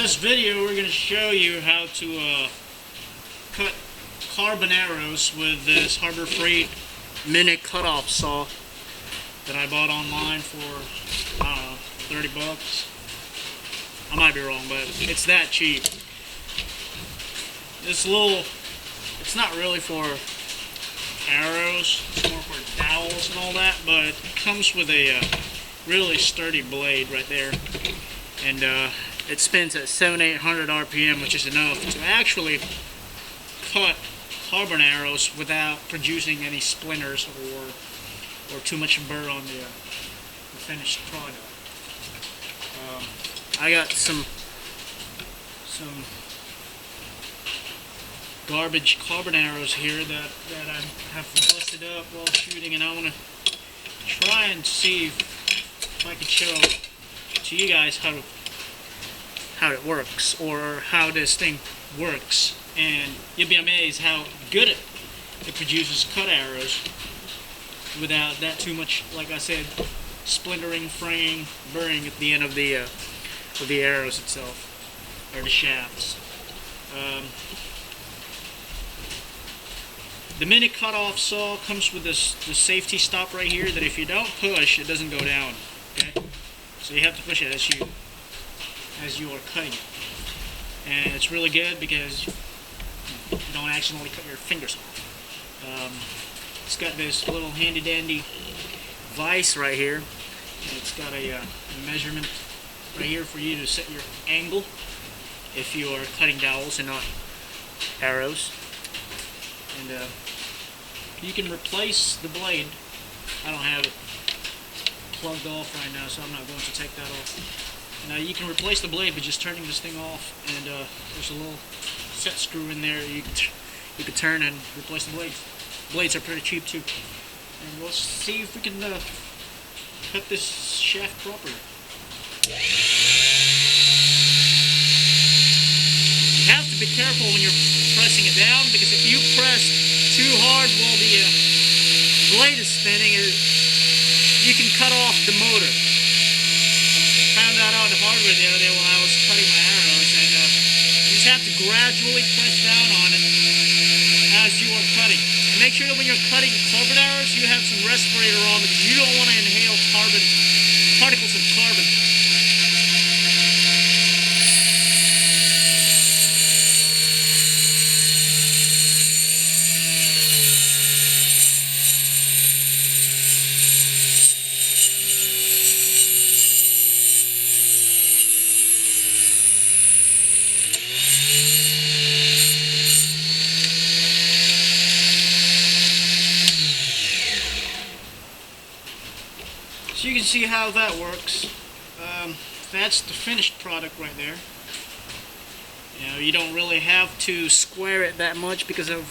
this video, we're going to show you how to cut carbon arrows with this Harbor Freight mini cutoff saw that I bought online for 30 bucks. I might be wrong, but it's that cheap. It's not really for arrows, it's more for dowels and all that, but it comes with a really sturdy blade right there, and it spins at 700-800 RPM, which is enough to actually cut carbon arrows without producing any splinters or too much burr on the finished product. I got some garbage carbon arrows here that I have busted up while shooting, and I want to try and see if I can show to you guys how it works, or how this thing works, and you'll be amazed how good it produces cut arrows without that too much, like I said, splintering, fraying, burring at the end of the arrows itself, or the shafts. The mini cutoff saw comes with this safety stop right here that if you don't push, it doesn't go down. Okay, so you have to push it as you are cutting it, and it's really good because you don't accidentally cut your fingers off. It's got this little handy dandy vise right here, and it's got a measurement right here for you to set your angle if you are cutting dowels and not arrows. And you can replace the blade. I don't have it plugged off right now, so I'm not going to take that off. Now you can replace the blade by just turning this thing off, and there's a little set screw in there you can turn and replace the blade. Blades are pretty cheap too. And we'll see if we can cut this shaft properly. You have to be careful when you're pressing it down, because if you press too hard while the blade is spinning, you can cut off the motor. I found that out the hard way the other day while I was cutting my arrows, and you just have to gradually press down on it as you are cutting. And make sure that when you're cutting carbon arrows, you have some respirator on, because you don't want to inhale particles of carbon. So you can see how that works. That's the finished product right there. You don't really have to square it that much because of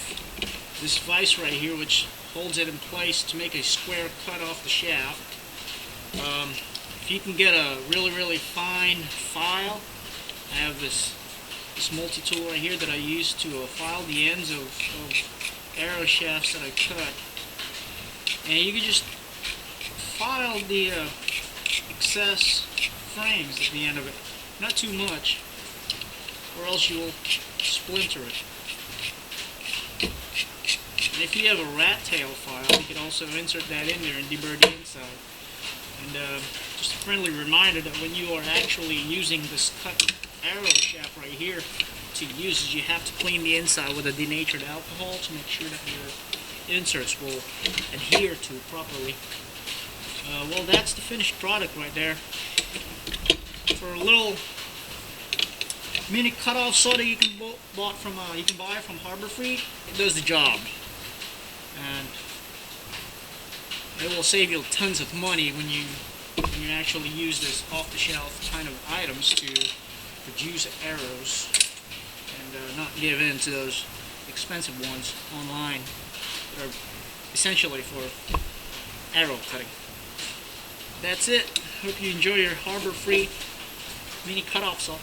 this vise right here, which holds it in place to make a square cut off the shaft. If you can get a really fine file, I have this multi-tool right here that I use to file the ends of arrow shafts that I cut, and you can just file the excess frames at the end of it, not too much, or else you will splinter it. And if you have a rat tail file, you can also insert that in there and deburr the inside. And just a friendly reminder that when you are actually using this cut arrow shaft right here to use it, you have to clean the inside with a denatured alcohol to make sure that your inserts will adhere to it properly. Well, that's the finished product right there. For a little mini cutoff saw that you can buy from Harbor Freight, it does the job, and it will save you tons of money when you actually use this off-the-shelf kind of items to produce arrows, and not give in to those expensive ones online that are essentially for arrow cutting. That's it. Hope you enjoy your Harbor Freight mini cutoff saw.